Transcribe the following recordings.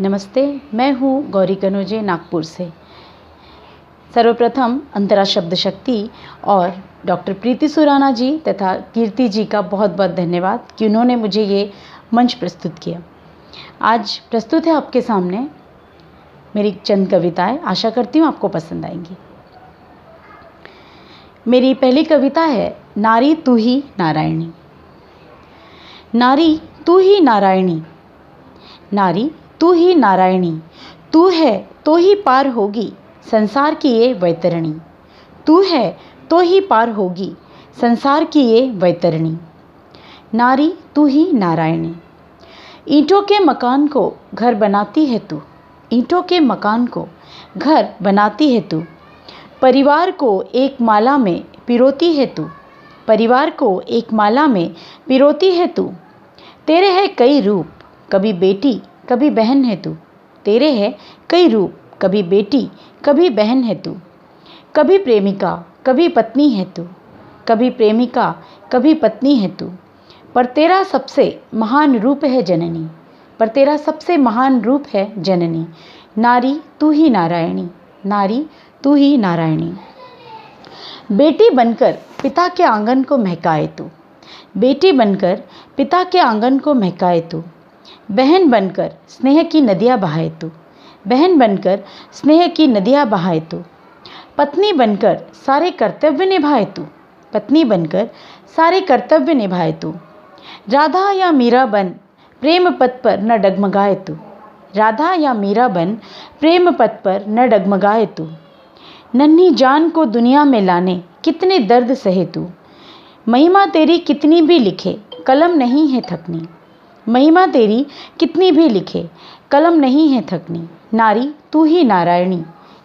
नमस्ते, मैं हूँ गौरी कनोजे नागपुर से। सर्वप्रथम अंतरा शब्द शक्ति और डॉक्टर प्रीति सुराना जी तथा कीर्ति जी का बहुत बहुत धन्यवाद कि उन्होंने मुझे ये मंच प्रस्तुत किया। आज प्रस्तुत है आपके सामने मेरी चंद कविताएं। आशा करती हूँ आपको पसंद आएंगी। मेरी पहली कविता है नारी तू ही नारायणी। नारी तू ही नारायणी, नारी तू ही नारायणी, तू है तो ही पार होगी संसार की ये वैतरणी। तू है तो ही पार होगी संसार की ये वैतरणी। नारी तू ही नारायणी। ईंटों के मकान को घर बनाती है तू, ईंटों के मकान को घर बनाती है तू। परिवार को एक माला में पिरोती है तू, परिवार को एक माला में पिरोती है तू। तेरे है कई रूप, कभी बेटी कभी बहन है तू। तेरे है कई रूप, कभी बेटी कभी बहन है तू। कभी प्रेमिका कभी पत्नी है तू, कभी प्रेमिका कभी पत्नी है तू। पर तेरा सबसे महान रूप है जननी, पर तेरा सबसे महान रूप है जननी। नारी तू ही नारायणी, नारी तू ही नारायणी। बेटी बनकर पिता के आंगन को महकाए तू, बेटी बनकर पिता के आंगन को महकाए तू। बहन बनकर स्नेह की नदियाँ बहाए तू, बहन बनकर स्नेह की नदियाँ बहाए तू। पत्नी बनकर सारे कर्तव्य निभाए तू, पत्नी बनकर सारे कर्तव्य निभाए तू। राधा या मीरा बन प्रेम पथ पर न डगमगाए तू, राधा या मीरा बन प्रेम पथ पर न डगमगाए तू। नन्ही जान को दुनिया में लाने कितने दर्द सहे तू। महिमा तेरी कितनी भी लिखे कलम नहीं है थकनी, महिमा तेरी कितनी भी लिखे कलम नहीं है थकनी। नारी तू ही नारायणी,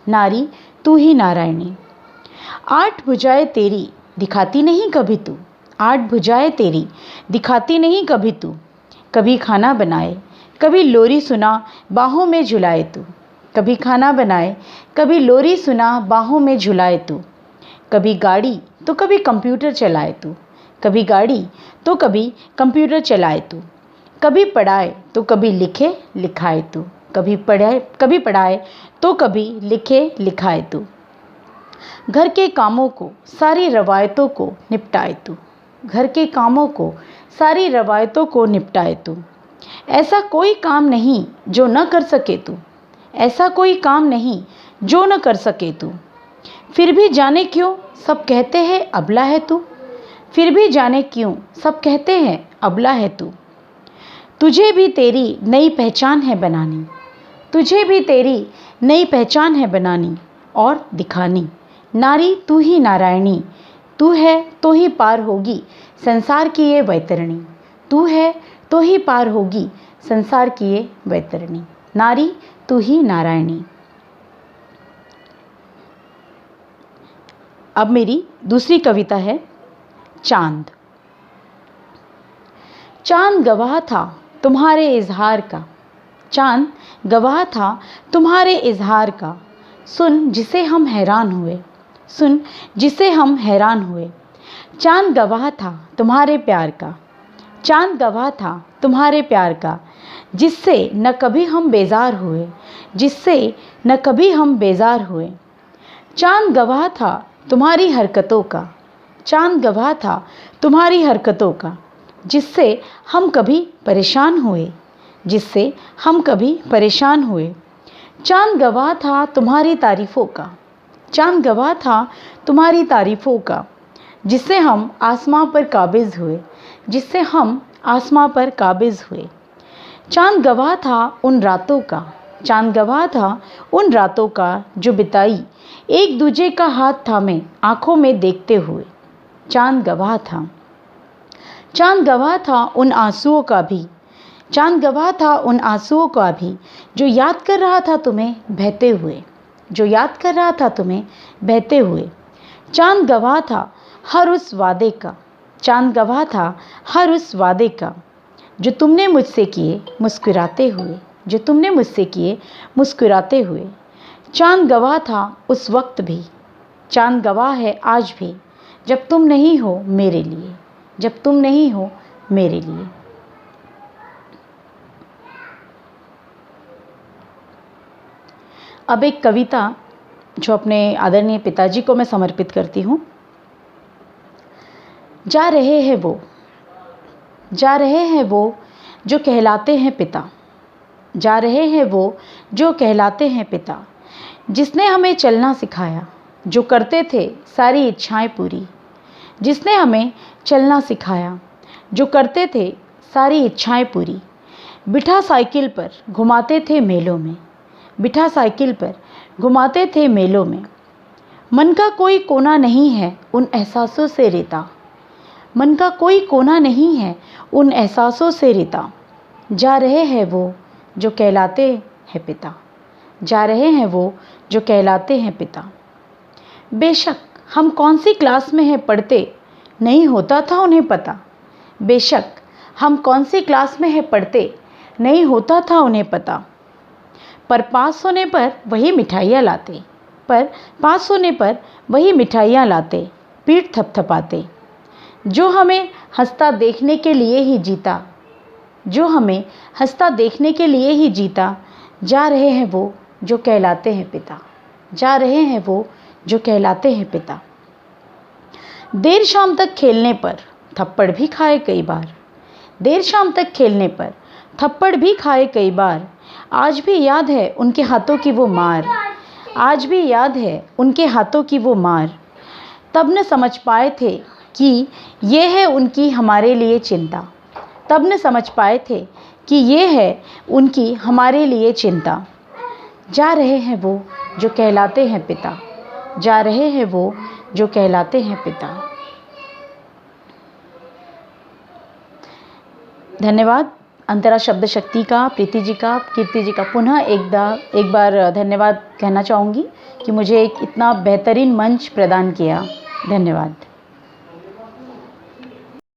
नारी तू ही नारायणी। आठ भुजाएं तेरी दिखाती नहीं कभी तू, आठ भुजाएं तेरी दिखाती नहीं कभी तू। कभी खाना बनाए कभी लोरी सुना बाहों में झुलाए तू, कभी खाना बनाए कभी लोरी सुना बाहों में झुलाए तू। कभी गाड़ी तो कभी कंप्यूटर चलाए तू, कभी गाड़ी तो कभी कंप्यूटर चलाए तू। कभी पढ़ाए तो कभी लिखे लिखाए तू, कभी पढ़ाए तो कभी लिखे लिखाए तू। घर के कामों को सारी रवायतों को निपटाए तू, घर के कामों को सारी रवायतों को निपटाए तू। ऐसा कोई काम नहीं जो न कर सके तू, ऐसा कोई काम नहीं जो न कर सके तू। फिर भी जाने क्यों सब कहते हैं अबला है तू, फिर भी जाने क्यों सब कहते हैं अबला है तू। तुझे भी तेरी नई पहचान है बनानी, तुझे भी तेरी नई पहचान है बनानी और दिखानी। नारी तू ही नारायणी, तू है तो ही पार होगी संसार की ये वैतरणी, तू है तो ही पार होगी संसार की ये वैतरणी। नारी तू ही नारायणी। अब मेरी दूसरी कविता है चांद। चांद गवाह था तुम्हारे इजहार का, चांद गवाह था तुम्हारे इजहार का। सुन जिसे हम हैरान हुए, सुन जिसे हम हैरान हुए। चांद गवाह था तुम्हारे प्यार का, चांद गवाह था तुम्हारे प्यार का। जिससे न कभी हम बेजार हुए, जिससे न कभी हम बेजार हुए। चांद गवाह था तुम्हारी हरकतों का, चांद गवाह था तुम्हारी हरकतों का। जिससे हम कभी परेशान हुए, जिससे हम कभी परेशान हुए। चांद गवाह था तुम्हारी तारीफ़ों का, चांद गवाह था तुम्हारी तारीफ़ों का। जिससे हम आसमां पर काबिज़ हुए, जिससे हम आसमां पर काबिज़ हुए। चांद गवाह था उन रातों का, चांद गवाह था उन रातों का जो बिताई एक दूजे का हाथ थामे आँखों में देखते हुए। चांद गवाह था, चांद गवाह था उन आंसुओं का भी, चांद गवाह था उन आंसुओं का भी जो याद कर रहा था तुम्हें बहते हुए, जो याद कर रहा था तुम्हें बहते हुए। चांद गवाह था हर उस वादे का, चांद गवाह था हर उस वादे का जो तुमने मुझसे किए मुस्कुराते हुए, जो तुमने मुझसे किए मुस्कुराते हुए। चांद गवाह था उस वक्त भी, चांद गवाह है आज भी जब तुम नहीं हो मेरे लिए, जब तुम नहीं हो मेरे लिए। अब एक कविता जो अपने आदरणीय पिताजी को मैं समर्पित करती हूँ। जा रहे हैं वो, जा रहे हैं वो जो कहलाते हैं पिता, जा रहे हैं वो जो कहलाते हैं पिता, जिसने हमें चलना सिखाया, जो करते थे सारी इच्छाएं पूरी, जिसने हमें चलना सिखाया, जो करते थे सारी इच्छाएं पूरी। बिठा साइकिल पर घुमाते थे मेलों में, बिठा साइकिल पर घुमाते थे मेलों में। मन का कोई कोना नहीं है उन एहसासों से रेता, मन का कोई कोना नहीं है उन एहसासों से रेता। जा रहे हैं वो जो कहलाते हैं पिता, जा रहे हैं वो जो कहलाते हैं पिता। बेशक हम कौन सी क्लास में हैं पढ़ते, नहीं होता था उन्हें पता। बेशक हम कौन सी क्लास में हैं पढ़ते, नहीं होता था उन्हें पता। पर पास होने पर वही मिठाइयाँ लाते, पर पास होने पर वही मिठाइयाँ लाते, पीठ थपथपाते। जो हमें हंसता देखने के लिए ही जीता, जो हमें हंसता देखने के लिए ही जीता। जा रहे हैं वो जो कहलाते हैं पिता, जा रहे हैं वो जो कहलाते हैं पिता। देर शाम तक खेलने पर थप्पड़ भी खाए कई बार, देर शाम तक खेलने पर थप्पड़ भी खाए कई बार। आज भी याद है उनके हाथों की वो मार, आज भी याद है उनके हाथों की वो मार। तब न समझ पाए थे कि ये है उनकी हमारे लिए चिंता, तब न समझ पाए थे कि ये है उनकी हमारे लिए चिंता। जा रहे हैं वो जो कहलाते हैं पिता, जा रहे हैं वो जो कहलाते हैं पिता। धन्यवाद अंतरा शब्द शक्ति का, प्रीति जी का, कीर्ति जी का। पुनः एक बार धन्यवाद कहना चाहूँगी कि मुझे एक इतना बेहतरीन मंच प्रदान किया। धन्यवाद।